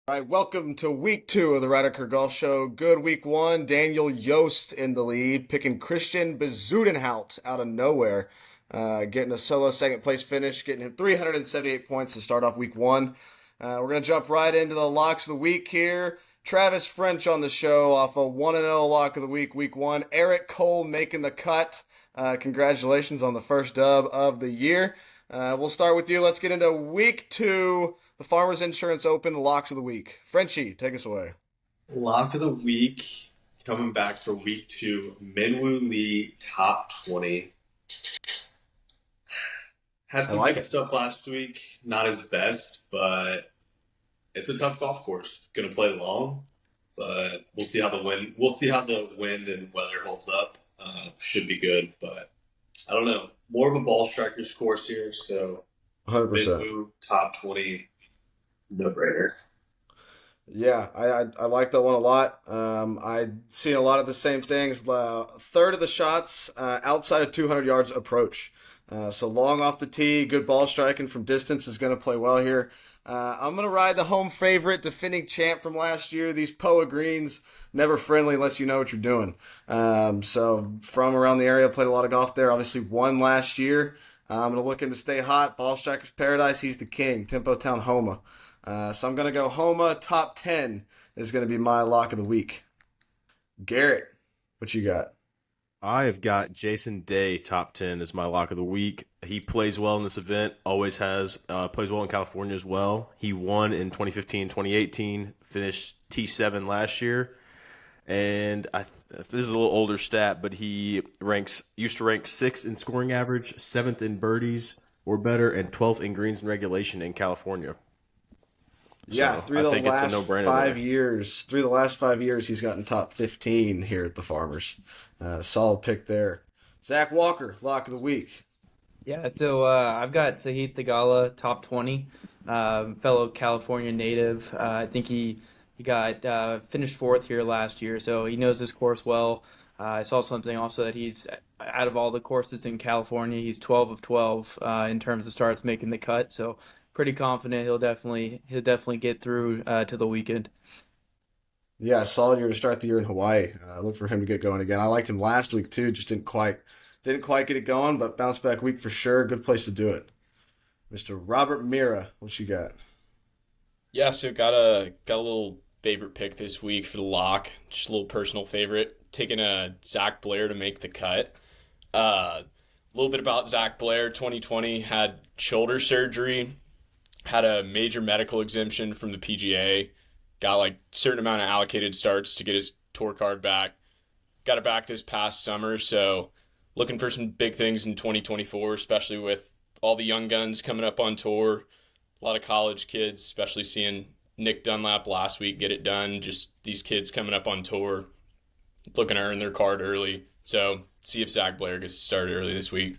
All right, welcome to week two of the Radiker Golf Show. Good week one. Daniel Yost in the lead, picking Christian Bezuidenhout out of nowhere, getting a solo second place finish, getting him 378 points to start off week one. We're going to jump right into the locks of the week here. Travis French on the show off a 1-0 lock of the week one. Eric Cole making the cut. Congratulations on the first dub of the year. We'll start with you. Let's get into week two, the Farmers Insurance Open locks of the week. Frenchie, take us away. Lock of the week, coming back for week two, Minwoo Lee, top 20. Had some good stuff last week. Not his best, but it's a tough golf course. Going to play long, but we'll see how the wind and weather holds up. Should be good, but I don't know. More of a ball striker's course here, so 100%. Minwoo, top 20, no-brainer. Yeah, I like that one a lot. I've seen a lot of the same things. Third of the shots outside of 200 yards approach. So long off the tee, good ball striking from distance is going to play well here. I'm going to ride the home favorite, defending champ from last year. These POA greens, never friendly unless you know what you're doing. So from around the area, played a lot of golf there. Obviously won last year. I'm going to look him to stay hot. Ball striker's paradise. He's the king. Tempo Town Homa. So I'm going to go Homa. Top 10 is going to be my lock of the week. Garrett, what you got? I have got Jason Day top 10 as my lock of the week. He plays well in this event, always has, plays well in California as well. He won in 2015, 2018, finished T7 last year. And this is a little older stat, but he used to rank 6th in scoring average, 7th in birdies or better, and 12th in greens and regulation in California. Yeah, So through I the think it's a last no-brainer 5 there. years, he's gotten top 15 here at the Farmers. Solid pick there. Zach Walker, lock of the week. Yeah, so I've got Sahith Theegala, top 20, fellow California native. I think he got finished fourth here last year, so he knows this course well. I saw something also that he's out of all the courses in California, he's 12 of 12 in terms of starts making the cut. So pretty confident he'll definitely get through to the weekend. Yeah, solid year to start the year in Hawaii. Look for him to get going again. I liked him last week too, just didn't quite get it going, but bounce back week for sure. Good place to do it. Mr. Robert Mira, what you got? Yeah, so got a little favorite pick this week for the lock. Just a little personal favorite. Taking a Zach Blair to make the cut. A little bit about Zach Blair. 2020 had shoulder surgery, had a major medical exemption from the PGA, got like a certain amount of allocated starts to get his tour card back. Got it back this past summer, so looking for some big things in 2024, especially with all the young guns coming up on tour. A lot of college kids, especially seeing Nick Dunlap last week get it done. Just these kids coming up on tour, looking to earn their card early. So see if Zach Blair gets started early this week.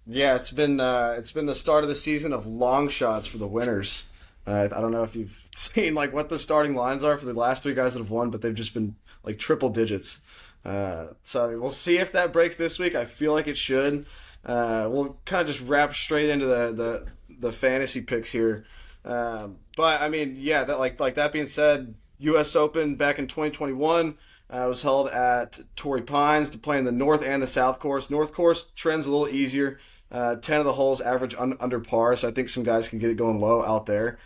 Yeah, it's been the start of the season of long shots for the winners. I don't know if you've seen like what the starting lines are for the last three guys that have won, but they've just been like triple digits. So we'll see if that breaks this week. I feel like it should. We'll kind of just wrap straight into the fantasy picks here. But I mean, yeah, that being said, U.S. Open back in 2021 was held at Torrey Pines to play in the North and the South course. North course trends a little easier. 10 of the holes average under par, so I think some guys can get it going low out there.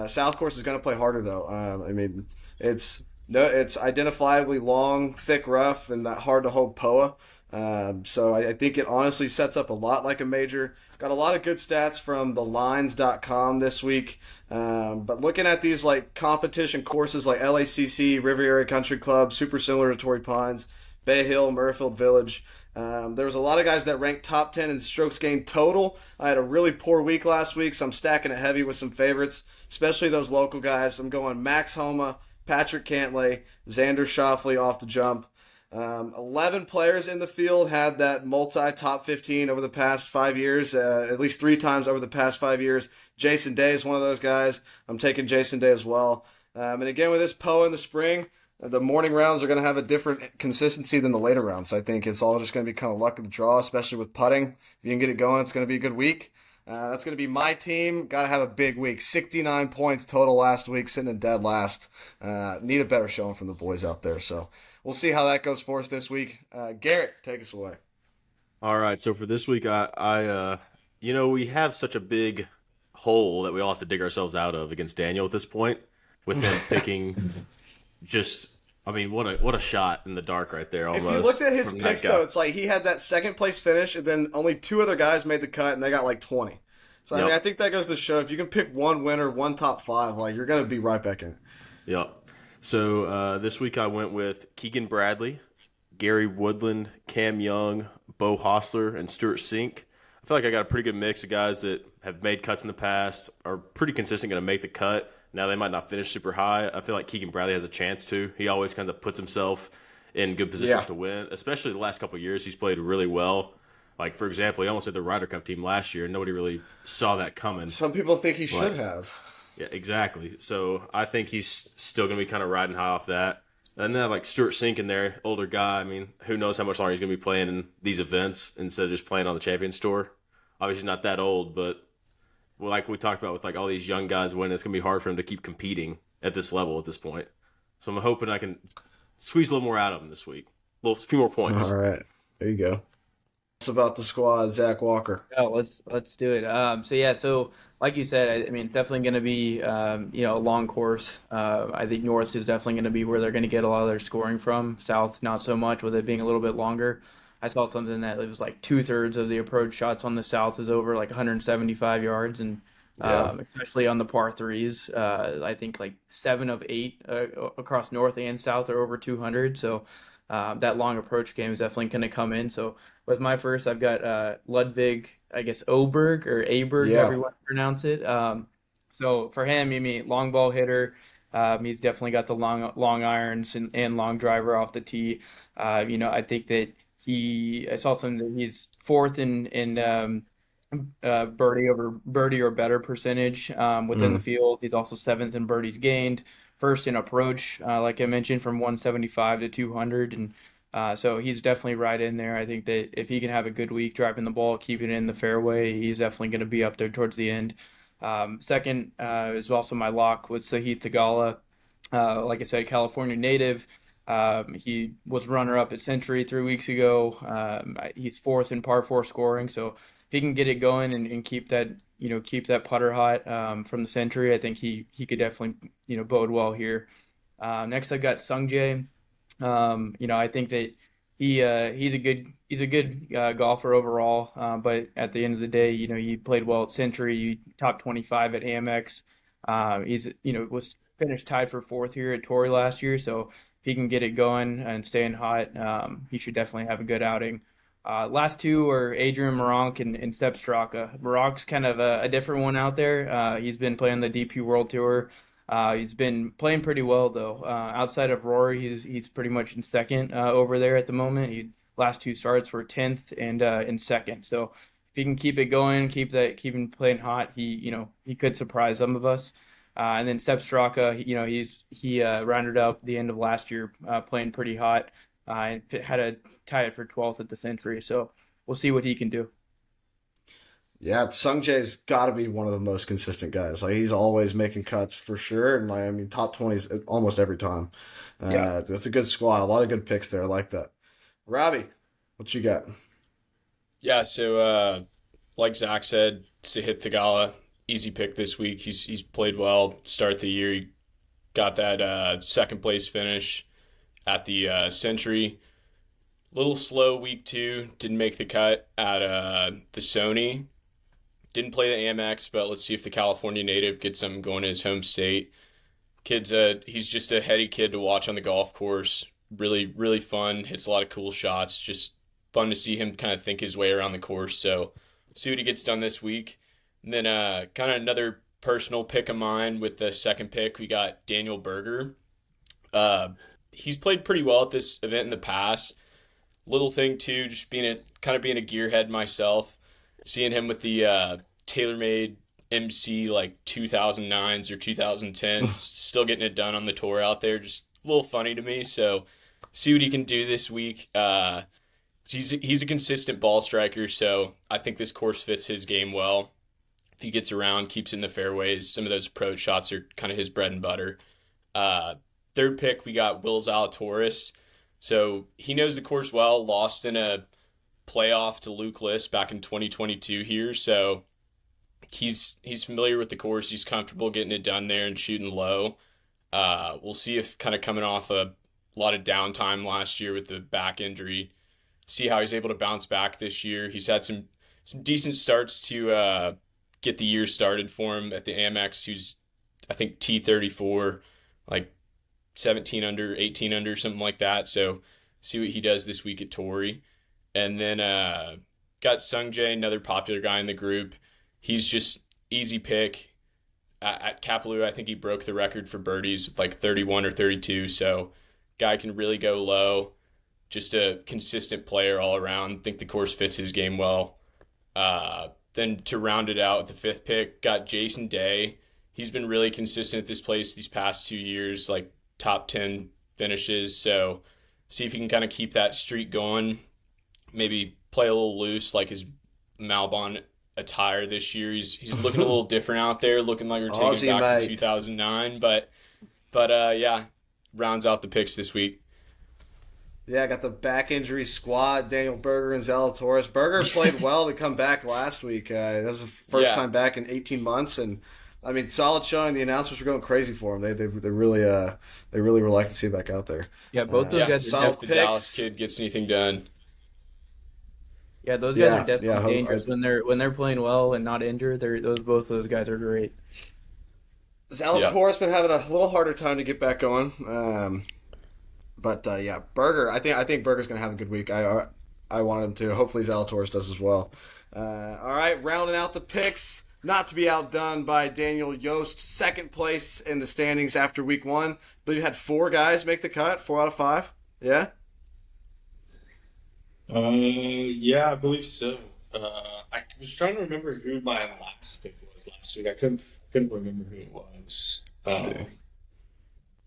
South course is going to play harder though. I mean, it's identifiably long, thick rough, and that hard to hold POA. So I think it honestly sets up a lot like a major. Got a lot of good stats from thelines.com this week. But looking at these like competition courses like LACC, Riviera Country Club, super similar to Torrey Pines, Bay Hill, Murrayfield Village. There was a lot of guys that ranked top 10 in strokes gained total. I had a really poor week last week, so I'm stacking it heavy with some favorites, especially those local guys. I'm going Max Homa, Patrick Cantlay, Xander Schauffele off the jump. 11 players in the field had that multi-top 15 over the past 5 years, at least 3 times over the past 5 years. Jason Day is one of those guys. I'm taking Jason Day as well. And again, with this POA in the spring, the morning rounds are going to have a different consistency than the later rounds. I think it's all just going to be kind of luck of the draw, especially with putting. If you can get it going, it's going to be a good week. That's going to be my team. Got to have a big week. 69 points total last week, sitting in dead last. Need a better showing from the boys out there. So we'll see how that goes for us this week. Garrett, take us away. All right, so for this week, we have such a big hole that we all have to dig ourselves out of against Daniel at this point, with him picking just. I mean, what a shot in the dark right there, almost. If you looked at his from picks, that guy. though, it's like he had that second place finish, and then only 2 other guys made the cut, and they got like 20. So, I Yep. mean, I think that goes to show if you can pick one winner, one top 5, like you're going to be right back in it. Yep. So this week I went with Keegan Bradley, Gary Woodland, Cam Young, Bo Hostler, and Stuart Sink. I feel like I got a pretty good mix of guys that have made cuts in the past, are pretty consistent, going to make the cut. Now they might not finish super high. I feel like Keegan Bradley has a chance to. He always kind of puts himself in good positions Yeah. to win, especially the last couple of years. He's played really well. Like, for example, he almost made the Ryder Cup team last year, and nobody really saw that coming. Some people think he should Right. have. Yeah, exactly. So I think he's still going to be kind of riding high off that. And then like Stuart Sink in there, older guy. I mean, who knows how much longer he's going to be playing in these events instead of just playing on the Champions Tour. Obviously, he's not that old, but like we talked about with like all these young guys winning, it's going to be hard for him to keep competing at this level at this point. So I'm hoping I can squeeze a little more out of him this week. A few more points. All right. There you go. It's about the squad, Zach Walker. Oh, let's do it. So like you said, I mean, it's definitely going to be a long course. I think North is definitely going to be where they're going to get a lot of their scoring from. South, not so much, with it being a little bit longer. I saw something that it was like 2/3 of the approach shots on the South is over like 175 yards, and Yeah. especially on the par threes, I think like 7 of 8 across North and South are over 200. So that long approach game is definitely going to come in. So with my first, I've got Ludwig, I guess Oberg or Aberg, Yeah. however you want to pronounce it. So for him, you mean long ball hitter. He's definitely got the long irons and long driver off the tee. I think that I saw something that he's fourth in birdie or better percentage within the field. He's also seventh in birdies gained, first in approach, like I mentioned, from 175 to 200, and so he's definitely right in there. I think that if he can have a good week driving the ball, keeping it in the fairway, he's definitely going to be up there towards the end. Second is also my lock with Sahith Theegala. Like I said, California native. He was runner-up at Century 3 weeks ago. He's fourth in par four scoring. So if he can get it going and keep that putter hot from the Century, I think he could definitely bode well here. Next, I've got Sungjae. I think that he's a good golfer overall. But at the end of the day, he played well at Century. He top 25 at Amex. Was finished tied for fourth here at Torrey last year. So if he can get it going and staying hot, he should definitely have a good outing. Last two are Adrian Meronk and Sepp Straka. Meronk's kind of a different one out there. He's been playing the DP World Tour. He's been playing pretty well though. Outside of Rory, he's pretty much in second over there at the moment. Last 2 starts were 10th and in second. So if he can keep it going, keep him playing hot, he could surprise some of us. And then Sepp Straka, he rounded out the end of last year playing pretty hot and had a tie it for 12th at the Century. So we'll see what he can do. Yeah, Sungjae's got to be one of the most consistent guys. Like he's always making cuts for sure, and I mean top 20s almost every time. Yeah. That's a good squad. A lot of good picks there. I like that. Robbie, what you got? Yeah, so like Zach said, Sahith Theegala, easy pick this week. He's played well. Start the year, he got that second place finish at the Century. Little slow week 2, didn't make the cut at the Sony. Didn't play the Amex, but let's see if the California native gets something going in his home state. He's just a heady kid to watch on the golf course. Really, really fun. Hits a lot of cool shots. Just fun to see him kind of think his way around the course. So see what he gets done this week. And then kind of another personal pick of mine with the second pick, we got Daniel Berger. He's played pretty well at this event in the past. Little thing too, just being a gearhead myself. Seeing him with the TaylorMade MC like 2009s or 2010s, still getting it done on the tour out there, just a little funny to me. So see what he can do this week. He's a consistent ball striker, so I think this course fits his game well. if he gets around, keeps in the fairways, some of those approach shots are kind of his bread and butter. Third pick, we got Will Zalatoris. So he knows the course well, lost in a playoff to Luke List back in 2022 here. So he's familiar with the course. He's comfortable getting it done there and shooting low. We'll see if kind of coming off a lot of downtime last year with the back injury, see how he's able to bounce back this year. He's had some decent starts to get the year started for him at the Amex. He's, I think, T34, like 17 under, 18 under, something like that. So see what he does this week at Torrey. And then got Sung Jae, another popular guy in the group. He's just easy pick. At Kapalua, I think he broke the record for birdies with like 31 or 32. So guy can really go low. Just a consistent player all around. Think the course fits his game well. Then to round it out with the fifth pick, got Jason Day. He's been really consistent at this place these past 2 years, like top 10 finishes. So see if he can kind of keep that streak going. Maybe play a little loose like his Malbon attire this year. He's looking a little different out there, looking like we're taking Aussie back to mate. 2009. But yeah, rounds out the picks this week. Yeah, I got the back injury squad, Daniel Berger and Zalatoris. Berger played well to come back last week. That was the first time back in 18 months, and I mean, solid showing. The announcers were going crazy for him. They really were like to see him back out there. Yeah, both those guys see are if the Dallas kid gets anything done. Yeah, those guys Yeah, are definitely yeah, dangerous when they're playing well and not injured. Both those guys are great. Zalatoris been having a little harder time to get back going. But yeah, Berger. I think Berger's gonna have a good week. I want him to. Hopefully Zalatoris does as well. All right, rounding out the picks. Not to be outdone by Daniel Yost, second place in the standings after week one. But you had 4 guys make the cut, 4 out of 5. Yeah. Yeah, I believe so. I was trying to remember who my last pick was last week. I couldn't remember who it was.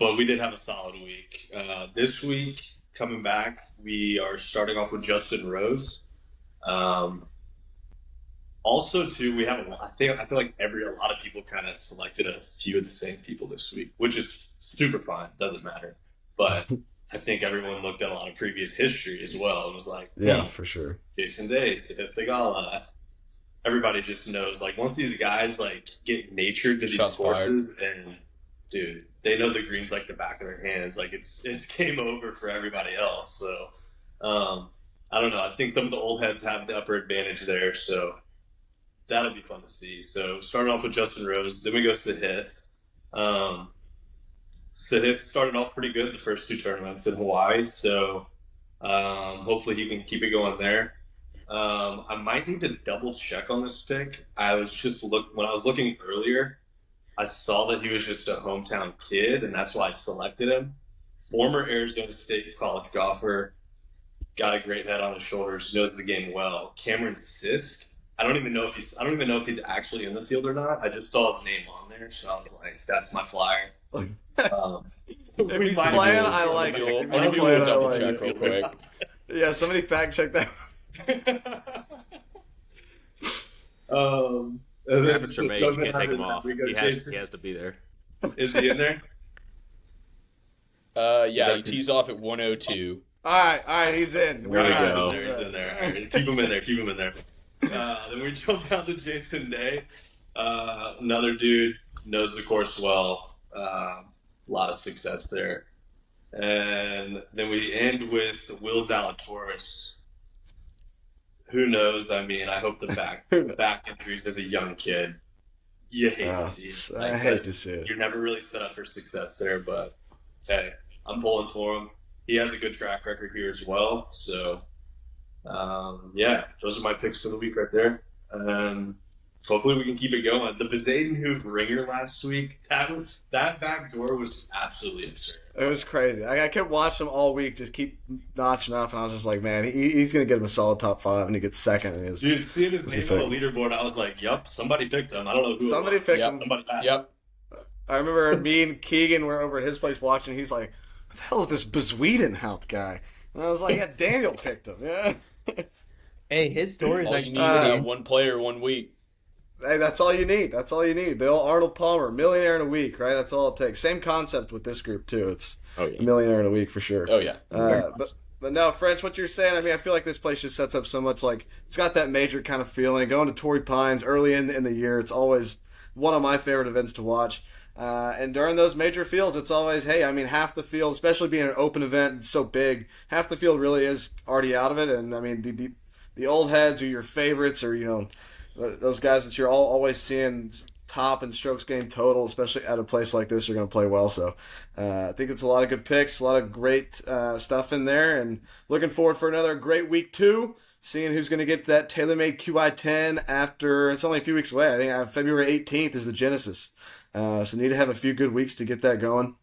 But we did have a solid week. This week, coming back, we are starting off with Justin Rose. Also, too, we have I feel like a lot of people kind of selected a few of the same people this week, which is super fine. Doesn't matter. But I think everyone looked at a lot of previous history as well and was like, yeah, for sure. Jason Day, Sahith Theegala. Everybody just knows, like, once these guys, like, get natured to these courses and, dude, they know the greens like the back of their hands. Like, it's game over for everybody else. So, I don't know. I think some of the old heads have the upper advantage there. So, that'll be fun to see. So, starting off with Justin Rose. Then we go to Sahith. Sahith started off pretty good the first 2 tournaments in Hawaii. So, hopefully he can keep it going there. I might need to double check on this pick. When I was looking earlier, I saw that he was just a hometown kid, and that's why I selected him. Former Arizona State college golfer, got a great head on his shoulders, knows the game well. Cameron Sisk. I don't even know if he's actually in the field or not. I just saw his name on there, so I was like, "That's my flyer." If he's playing, I like it. I'll give you a little double check real quick. Yeah, somebody fact check that. And then Amateur mage, you can't take him off. He has to be there. Is he in there? Yeah, he tees off at 102. All right, he's in. There we go. He's in there. All right, keep him in there. Then we jump down to Jason Day. Another dude, knows the course well. A lot of success there. And then we end with Will Zalatoris. Who knows? I mean, I hope the back injuries as a young kid. You hate to see it. I hate to see it. You're never really set up for success there, but hey, I'm pulling for him. He has a good track record here as well. So, yeah, those are my picks for the week right there. Hopefully we can keep it going. The Bezadenhout ringer last week, that back door was absolutely absurd. It was crazy. I kept watching him all week, just keep notching up, and I was just like, man, he's going to get him a solid top 5, and he gets second. Dude, seeing his name on the leaderboard, I was like, yup, somebody picked him. I don't know who somebody picked him. Somebody Yep. I remember me and Keegan were over at his place watching. He's like, what the hell is this Bezadenhout guy? And I was like, yeah, Daniel picked him. Yeah. Hey, his story is All like you need is that one player 1 week. Hey, that's all you need. That's all you need. The old Arnold Palmer, millionaire in a week, right? That's all it takes. Same concept with this group too. It's Oh a yeah. millionaire in a week for sure. Oh yeah. But no, French, what you're saying, I mean, I feel like this place just sets up so much, like, it's got that major kind of feeling. Going to Torrey Pines early in the year, it's always one of my favorite events to watch. And during those major fields, it's always, hey, I mean, half the field, especially being an open event, it's so big, half the field really is already out of it. And I mean, the old heads are your favorites, or, you know, those guys that you're always seeing top and strokes gained total, especially at a place like this, are going to play well. So I think it's a lot of good picks, a lot of great stuff in there, and looking forward for another great week 2, seeing who's going to get that TaylorMade QI10 after, it's only a few weeks away. I think February 18th is the Genesis. So need to have a few good weeks to get that going.